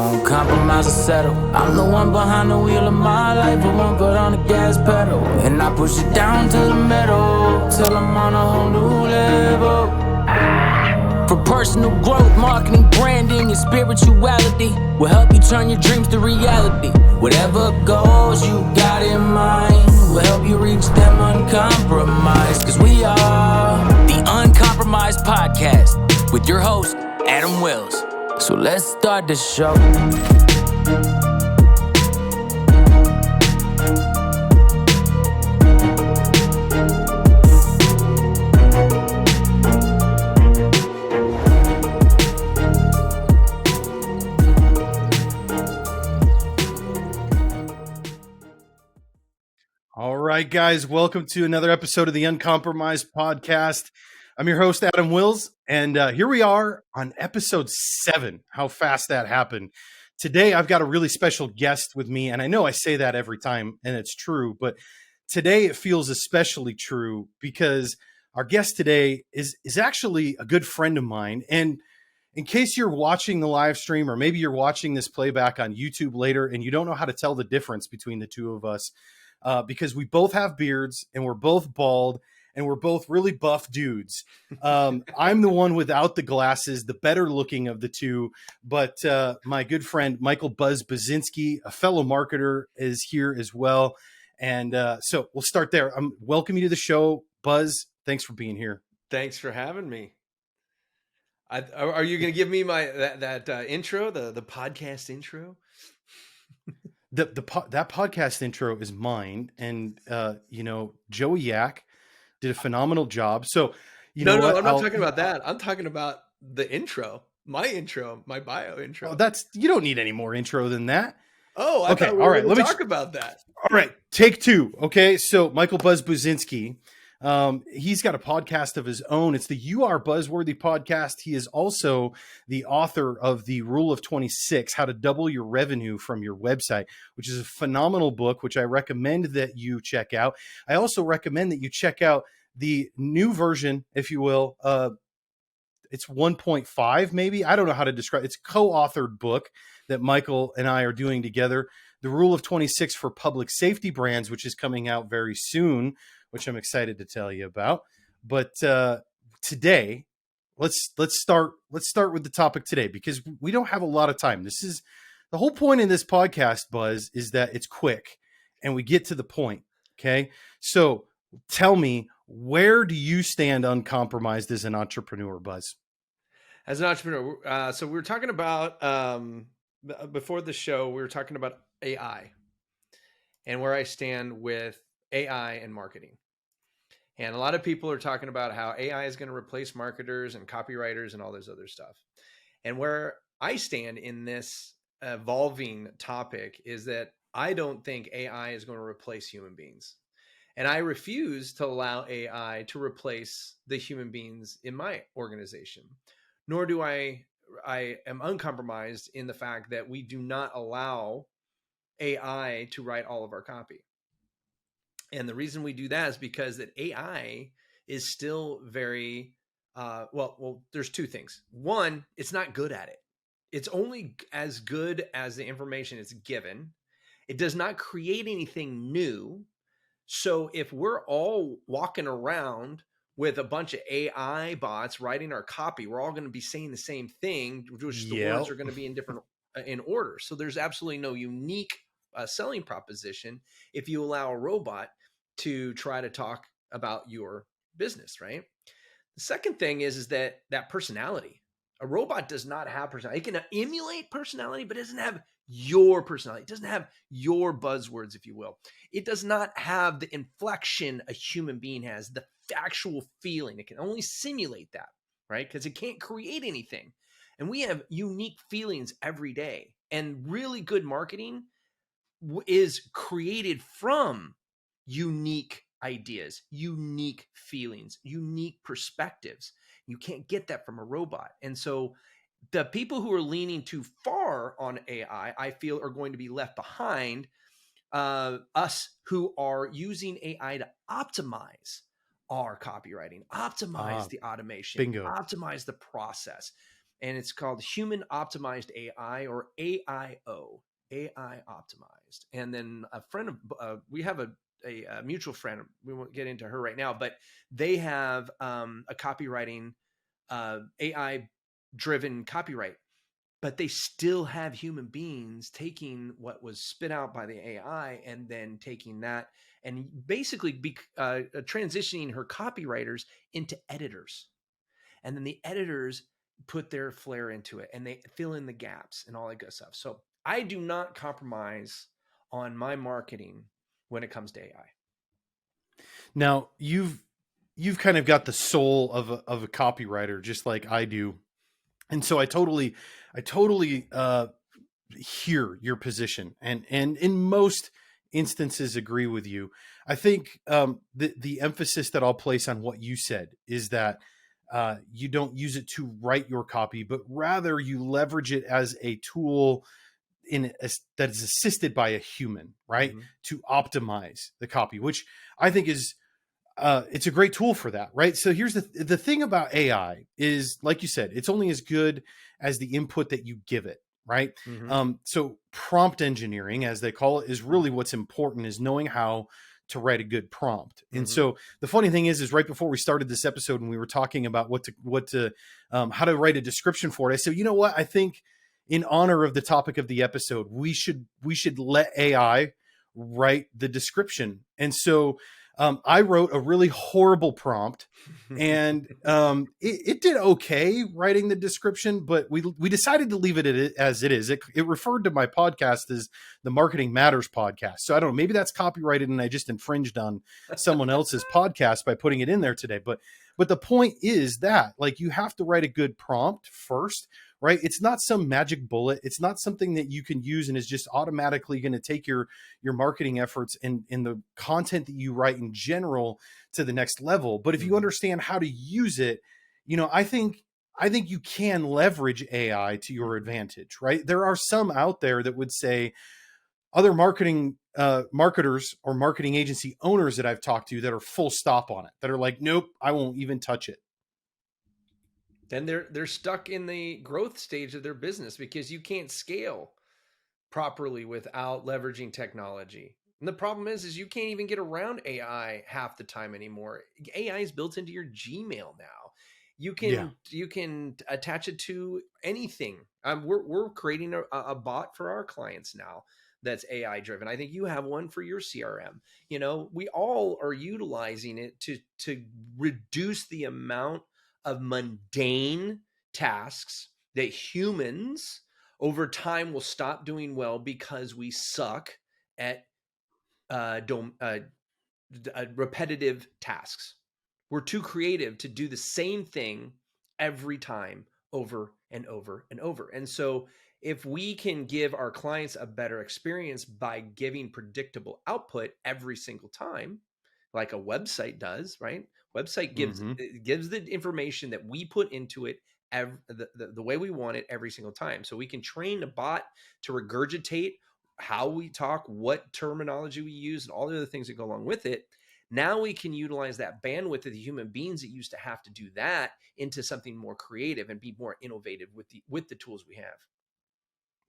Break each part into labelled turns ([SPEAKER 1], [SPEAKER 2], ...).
[SPEAKER 1] won't compromise or settle. I'm the one behind the wheel of my life, I won't put on the gas pedal. And I push it down to the metal, till I'm on a whole new level. For personal growth, marketing, branding, and spirituality will help you turn your dreams to reality. Whatever goals you got in mind will help you reach them uncompromised. Cause we are the Uncompromised Podcast with your host, Adam Wills. So let's start the show.
[SPEAKER 2] All right, guys, welcome to another episode of the Uncompromised Podcast. I'm your host, Adam Wills, and here we are on episode 7. How fast that happened. Today, I've got a really special guest with me, and I know I say that every time, and it's true, but today it feels especially true because our guest today is actually a good friend of mine. And in case you're watching the live stream, or maybe you're watching this playback on YouTube later, and you don't know how to tell the difference between the two of us, because we both have beards and we're both bald and we're both really buff dudes. I'm the one without the glasses, the better looking of the two. But my good friend, Michael Buzinski, a fellow marketer, is here as well. And so we'll start there. Welcome you to the show, Buzz. Thanks for being here.
[SPEAKER 3] Thanks for having me. Are you going to give me that intro, the podcast intro?
[SPEAKER 2] That podcast intro is mine, and Joey Yak did a phenomenal job. So
[SPEAKER 3] No, I'm not talking about that. I'm talking about the intro, my bio intro.
[SPEAKER 2] Oh, you don't need any more intro than that.
[SPEAKER 3] Oh, I
[SPEAKER 2] okay.
[SPEAKER 3] thought we were going to talk about that.
[SPEAKER 2] All right, take 2. Okay, so Michael Buzinski. He's got a podcast of his own. It's the You Are Buzzworthy podcast. He is also the author of The Rule of 26, How to Double Your Revenue from Your Website, which is a phenomenal book, which I recommend that you check out. I also recommend that you check out the new version, if you will. It's 1.5, maybe. I don't know how to describe it. It's a co-authored book that Michael and I are doing together. The Rule of 26 for Public Safety Brands, which is coming out very soon, which I'm excited to tell you about. But today, let's start with the topic today, because we don't have a lot of time. This is the whole point in this podcast, Buzz, is that it's quick and we get to the point. Okay, so tell me, where do you stand uncompromised as an entrepreneur, Buzz?
[SPEAKER 3] As an entrepreneur, so we were talking about before the show, we were talking about AI and where I stand with AI and marketing. And a lot of people are talking about how AI is going to replace marketers and copywriters and all this other stuff. And where I stand in this evolving topic is that I don't think AI is going to replace human beings. And I refuse to allow AI to replace the human beings in my organization. Nor do I am uncompromised in the fact that we do not allow AI to write all of our copy. And the reason we do that is because that AI is still very, well, there's 2 things. One, it's not good at it. It's only as good as the information it's given. It does not create anything new. So if we're all walking around with a bunch of AI bots writing our copy, we're all going to be saying the same thing, which the words are going to be in different in order. So there's absolutely no unique selling proposition if you allow a robot to try to talk about your business, right? The second thing is that personality. A robot does not have personality. It can emulate personality, but it doesn't have your personality. It doesn't have your buzzwords, if you will. It does not have the inflection a human being has, the actual feeling. It can only simulate that, right? Because it can't create anything. And we have unique feelings every day. And really good marketing is created from unique ideas, unique feelings, unique perspectives. You can't get that from a robot. And so the people who are leaning too far on AI, I feel, are going to be left behind. Us who are using AI to optimize our copywriting, optimize the automation,
[SPEAKER 2] bingo.
[SPEAKER 3] optimize the process. and it's called Human Optimized AI, or AIO, AI optimized. And then a friend of we have a mutual friend. We won't get into her right now, but they have a copywriting AI driven copyright, but they still have human beings taking what was spit out by the AI and then taking that and basically transitioning her copywriters into editors. And then the editors put their flair into it and they fill in the gaps and all that good stuff. So I do not compromise on my marketing when it comes to AI.
[SPEAKER 2] Now you've kind of got the soul of a copywriter, just like I do. And so I totally hear your position, and in most instances agree with you. I think the emphasis that I'll place on what you said is that you don't use it to write your copy, but rather you leverage it as a tool that is assisted by a human, right?
[SPEAKER 3] Mm-hmm.
[SPEAKER 2] To optimize the copy, which I think is it's a great tool for that, right? So here's the thing about AI is, like you said, it's only as good as the input that you give it, right?
[SPEAKER 3] Mm-hmm.
[SPEAKER 2] So prompt engineering, as they call it, is really what's important, is knowing how to write a good prompt. And
[SPEAKER 3] Mm-hmm.
[SPEAKER 2] so the funny thing is right before we started this episode, and we were talking about how to write a description for it, I said, you know what? I think in honor of the topic of the episode, we should let AI write the description. And so I wrote a really horrible prompt, and it did okay writing the description, but we decided to leave it as it is. It referred to my podcast as the Marketing Matters podcast. So I don't know, maybe that's copyrighted and I just infringed on someone else's podcast by putting it in there today. But the point is that, like, you have to write a good prompt first, right? It's not some magic bullet. It's not something that you can use and is just automatically going to take your marketing efforts and the content that you write in general to the next level. But if you understand how to use it, I think you can leverage AI to your advantage, right? There are some out there that would say, other marketers or marketing agency owners that I've talked to, that are full stop on it, that are like, nope, I won't even touch it.
[SPEAKER 3] Then they're stuck in the growth stage of their business because you can't scale properly without leveraging technology. And the problem is you can't even get around AI half the time anymore. AI is built into your Gmail now. You
[SPEAKER 2] Yeah.
[SPEAKER 3] can attach it to anything. We're creating a bot for our clients now that's AI driven. I think you have one for your CRM. We all are utilizing it to reduce the amount of mundane tasks that humans over time will stop doing well because we suck at repetitive tasks. We're too creative to do the same thing every time, over and over and over. And so if we can give our clients a better experience by giving predictable output every single time, like a website does, right? Website gives the information that we put into it the way we want it every single time. So we can train a bot to regurgitate how we talk, what terminology we use, and all the other things that go along with it. Now we can utilize that bandwidth of the human beings that used to have to do that into something more creative and be more innovative with the tools we have.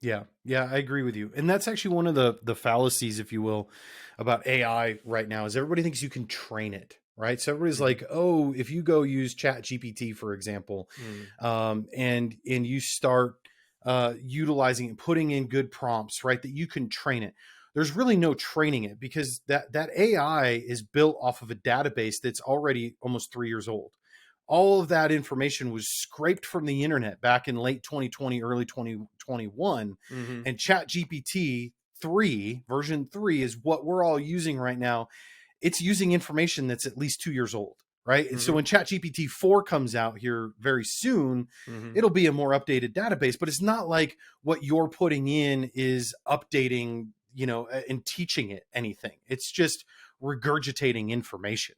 [SPEAKER 2] Yeah, I agree with you. And that's actually one of the fallacies, if you will, about AI right now, is everybody thinks you can train it, right? So everybody's like, oh, if you go use Chat GPT, for example, and you start utilizing and putting in good prompts, right, that you can train it. There's really no training it, because that AI is built off of a database that's already almost 3 years old. All of that information was scraped from the internet back in late 2020, early 2021. And Chat GPT 3, version 3, is what we're all using right now. It's using information that's at least 2 years old, right? And so when Chat GPT 4 comes out here very soon, it'll be a more updated database, but it's not like what you're putting in is updating, and teaching it anything. It's just regurgitating information.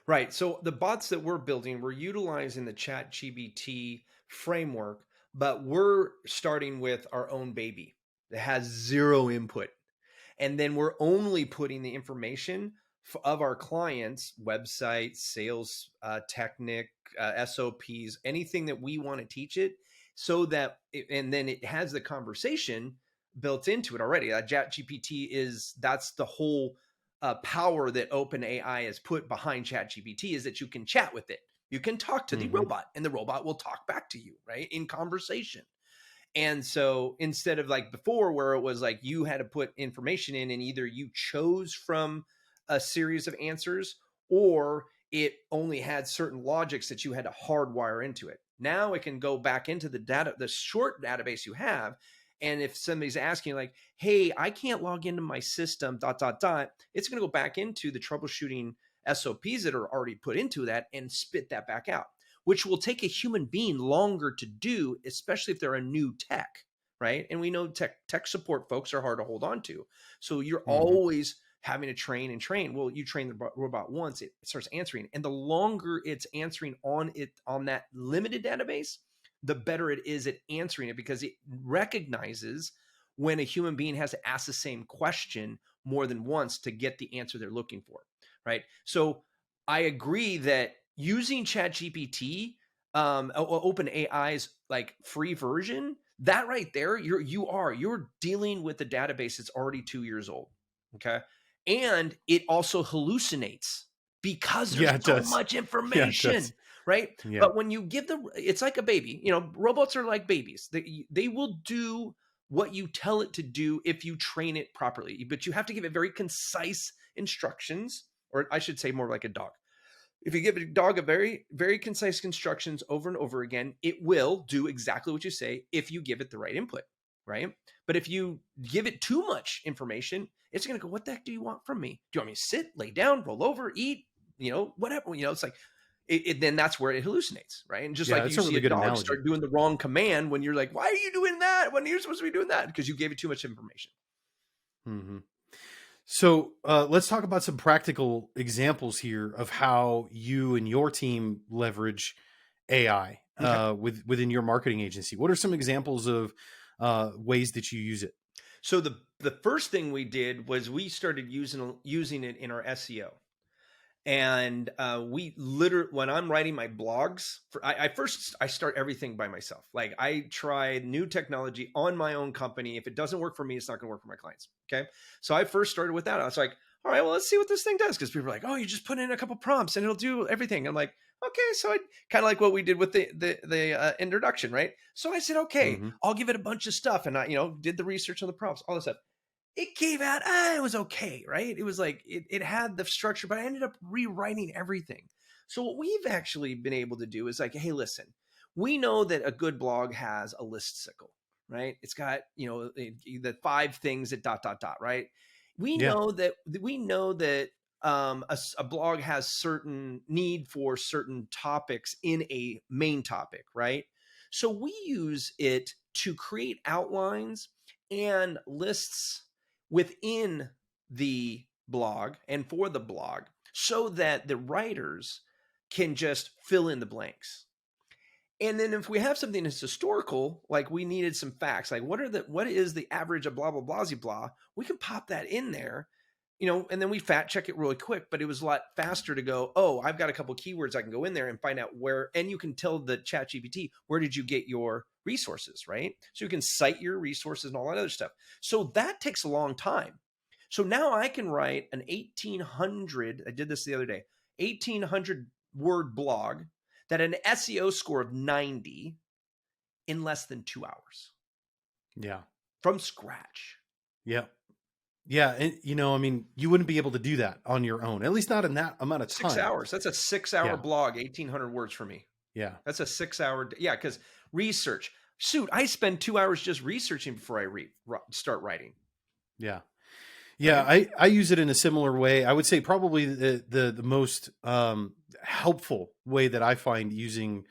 [SPEAKER 3] Right. So the bots that we're building, we're utilizing the Chat GPT framework, but we're starting with our own baby that has zero input. And then we're only putting the information of our clients' websites, sales technique, SOPs, anything that we want to teach it, so that, and then it has the conversation built into it already. Chat GPT that's the whole power that OpenAI has put behind Chat GPT, is that you can chat with it. You can talk to the robot, and the robot will talk back to you, right, in conversation. And so instead of like before, where it was like you had to put information in and either you chose from a series of answers, or it only had certain logics that you had to hardwire into it. Now it can go back into the short database you have. And if somebody's asking like, hey, I can't log into my system, it's going to go back into the troubleshooting SOPs that are already put into that and spit that back out, which will take a human being longer to do, especially if they're a new tech, right? And we know tech support folks are hard to hold on to. So you're always having to train and train. Well, you train the robot once, it starts answering. And the longer it's answering on that limited database, the better it is at answering it, because it recognizes when a human being has to ask the same question more than once to get the answer they're looking for, right? So I agree that using ChatGPT, OpenAI's like free version, that right there, you're dealing with a database that's already 2 years old. Okay. And it also hallucinates because there's so much information, right?
[SPEAKER 2] Yeah.
[SPEAKER 3] But when you give it's like a baby, robots are like babies. They will do what you tell it to do if you train it properly, but you have to give it very concise instructions, or I should say more like a dog. If you give a dog a very, very concise instructions over and over again, it will do exactly what you say if you give it the right input, right? But if you give it too much information, it's going to go, what the heck do you want from me? Do you want me to sit, lay down, roll over, eat, whatever, it's like, then that's where it hallucinates, right? And just like you see a dog start doing the wrong command when you're like, why are you doing that when you're supposed to be doing that? Because you gave it too much information.
[SPEAKER 2] Mm-hmm. So let's talk about some practical examples here of how you and your team leverage AI within your marketing agency. What are some examples of ways that you use it?
[SPEAKER 3] So the first thing we did was we started using it in our SEO. And we literally, when I'm writing my blogs, I start everything by myself. Like I try new technology on my own company. If it doesn't work for me, it's not going to work for my clients. Okay. So I first started with that. I was like, all right, well, let's see what this thing does. Because people are like, oh, you just put in a couple prompts and it'll do everything. I'm like, okay. So I kind of like what we did with the introduction, right? So I said, okay, I'll give it a bunch of stuff. And I, did the research on the prompts, all this stuff. It gave out, it was okay, right? It was like, it had the structure, but I ended up rewriting everything. So what we've actually been able to do is like, hey, listen, we know that a good blog has a list cycle, right? It's got, the 5 things that ... right? We know that a blog has certain need for certain topics in a main topic, right? So we use it to create outlines and lists within the blog and for the blog, so that the writers can just fill in the blanks. And then if we have something that's historical, like we needed some facts, like what is the average of blah, blah, blah, blah, we can pop that in there, and then we fact check it really quick. But it was a lot faster to go, oh, I've got a couple keywords I can go in there and find out where, and you can tell the Chat GPT, where did you get your resources, right? So you can cite your resources and all that other stuff. So that takes a long time. So now I can write an 1,800, I did this the other day, 1,800 word blog that an SEO score of 90 in less than 2 hours.
[SPEAKER 2] Yeah.
[SPEAKER 3] From scratch.
[SPEAKER 2] Yeah. Yeah. And, you wouldn't be able to do that on your own, at least not in that amount of time.
[SPEAKER 3] 6 hours. That's a 6-hour blog, 1,800 words for me.
[SPEAKER 2] Yeah.
[SPEAKER 3] That's a 6-hour. Yeah. Because research. Shoot, I spend 2 hours just researching before I start writing.
[SPEAKER 2] Yeah. Yeah. I use it in a similar way. I would say probably the most helpful way that I find using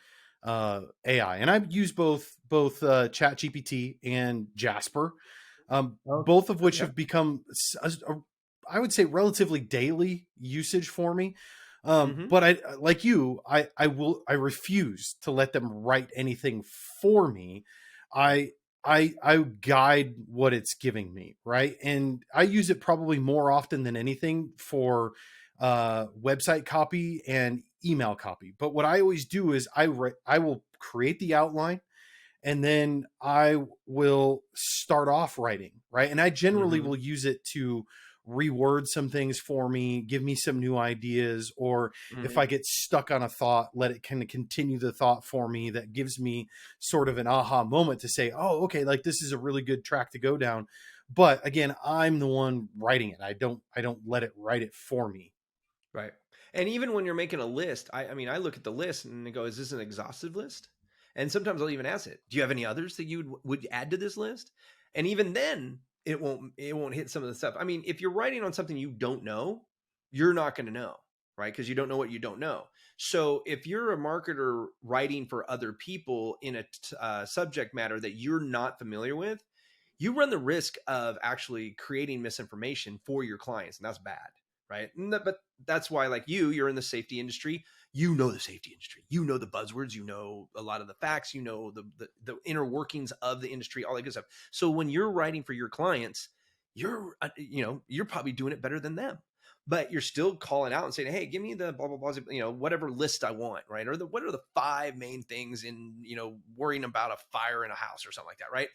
[SPEAKER 2] AI, and I've used both ChatGPT and Jasper, both of which have become, I would say, relatively daily usage for me. But I, like you, I refuse to let them write anything for me. I guide what it's giving me, right? And I use it probably more often than anything for website copy and email copy. But what I always do is I will create the outline, and then I will start off writing, right? And I generally
[SPEAKER 3] Mm-hmm.
[SPEAKER 2] will use it to reword some things for me, give me some new ideas, or if
[SPEAKER 3] Mm-hmm.
[SPEAKER 2] I get stuck on a thought, let it kind of continue the thought for me. That gives me sort of an aha moment to say, oh, okay, like this is a really good track to go down. But again, I'm the one writing it. I don't let it write it for me.
[SPEAKER 3] Right. And even when you're making a list, I mean, I look at the list and I go, is this an exhaustive list? And sometimes I'll even ask it, do you have any others that you would add to this list? And even then it won't hit some of the stuff. I mean, if you're writing on something you don't know, you're not going to know, right? Because you don't know what you don't know. So if you're a marketer writing for other people in a subject matter that you're not familiar with, you run the risk of actually creating misinformation for your clients, and that's bad, right? But that's why, like you're in the safety industry. You know the safety industry. You know the buzzwords. You know a lot of the facts. You know the inner workings of the industry, all that good stuff. So when you're writing for your clients, you're probably doing it better than them. But you're still calling out and saying, "Hey, give me the blah blah blah, whatever list I want, right? Or what are the 5 main things in worrying about a fire in a house or something like that, right?"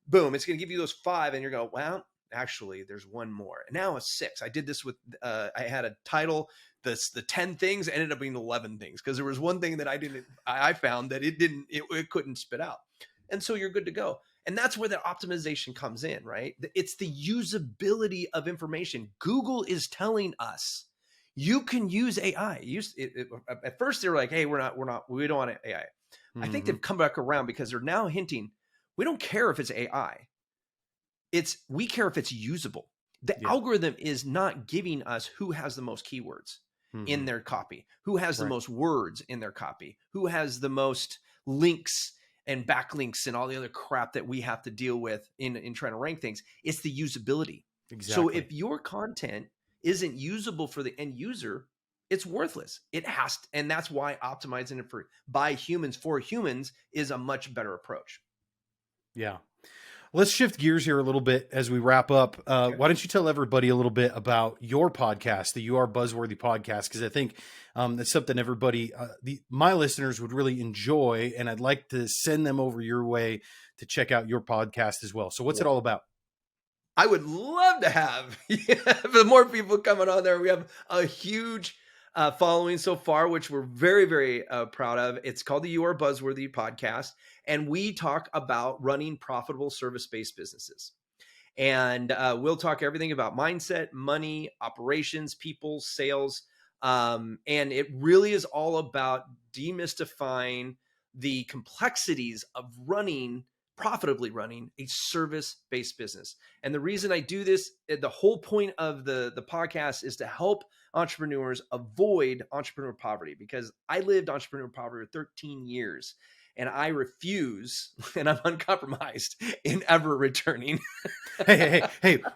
[SPEAKER 3] Boom, it's going to give you those 5, and you're going, well, actually, there's one more. And now it's 6. I did this with, I had a title, the 10 things ended up being 11 things because there was one thing that I found that it couldn't spit out. And so you're good to go. And that's where the optimization comes in, right? It's the usability of information. Google is telling us you can use AI. At first they were like, hey, we don't want AI. I think
[SPEAKER 2] Mm-hmm.
[SPEAKER 3] they've come back around because they're now hinting, we don't care if it's AI. We care if it's usable. The
[SPEAKER 2] Yeah.
[SPEAKER 3] algorithm is not giving us who has the most keywords
[SPEAKER 2] Mm-hmm.
[SPEAKER 3] in their copy, who has the
[SPEAKER 2] Right.
[SPEAKER 3] most words in their copy, who has the most links and backlinks and all the other crap that we have to deal with in trying to rank things. It's the usability. So
[SPEAKER 2] Exactly.
[SPEAKER 3] if your content isn't usable for the end user, it's worthless. It has to, and that's why optimizing it by humans for humans is a much better approach.
[SPEAKER 2] Yeah. Let's shift gears here a little bit as we wrap up.
[SPEAKER 3] Okay.
[SPEAKER 2] Why don't you tell everybody a little bit about your podcast, the You Are Buzzworthy podcast? Because I think that's something everybody, my listeners would really enjoy, and I'd like to send them over your way to check out your podcast as well. So what's it all about?
[SPEAKER 3] I would love to have the more people coming on there. We have a huge following so far, which we're very, very proud of. It's called the You Are Buzzworthy podcast, and we talk about running profitable service-based businesses. And we'll talk everything about mindset, money, operations, people, sales. And it really is all about demystifying the complexities of profitably running a service-based business. And the reason I do this, the whole point of the podcast is to help entrepreneurs avoid entrepreneur poverty, because I lived entrepreneur poverty for 13 years. And I refuse, and I'm uncompromised in ever returning.
[SPEAKER 2] Hey,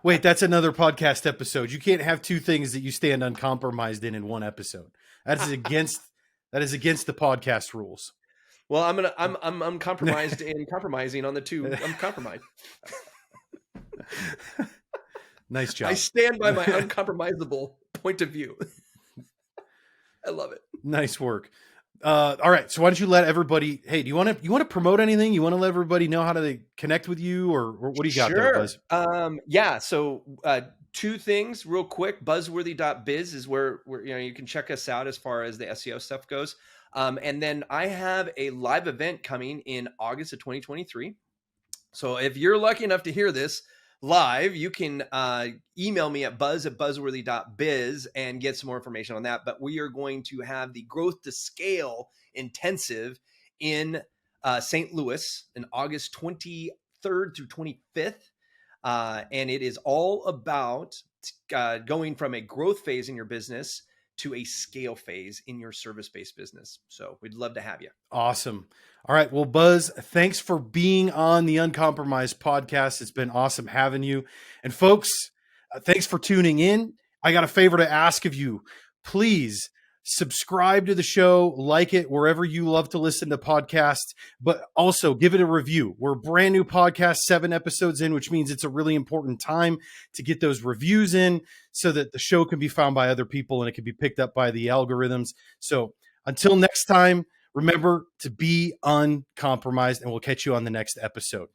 [SPEAKER 2] wait, that's another podcast episode. You can't have 2 things that you stand uncompromised in one episode. That is against the podcast rules.
[SPEAKER 3] Well, I'm compromised in compromising on the 2. I'm compromised.
[SPEAKER 2] Nice job.
[SPEAKER 3] I stand by my uncompromisable point of view. I love it.
[SPEAKER 2] Nice work. All right. So why don't you let everybody, hey, do you want to promote anything? You want to let everybody know how to connect with you, or what do you got there, Buzz?
[SPEAKER 3] Yeah. So 2 things real quick. Buzzworthy.biz is where you can check us out as far as the SEO stuff goes. And then I have a live event coming in August of 2023. So if you're lucky enough to hear this live, you can email me at buzz@buzzworthy.biz and get some more information on that. But we are going to have the Growth to Scale intensive in St. Louis in August 23rd through 25th. And it is all about going from a growth phase in your business to a scale phase in your service-based business. So we'd love to have you.
[SPEAKER 2] Awesome. All right. Well, Buzz, thanks for being on the Uncompromised podcast. It's been awesome having you. And folks, thanks for tuning in. I got a favor to ask of you. Please subscribe to the show, like it wherever you love to listen to podcasts, but also give it a review. We're a brand new podcast, 7 episodes in, which means it's a really important time to get those reviews in so that the show can be found by other people and it can be picked up by the algorithms. So until next time, Remember to be uncompromised, and we'll catch you on the next episode.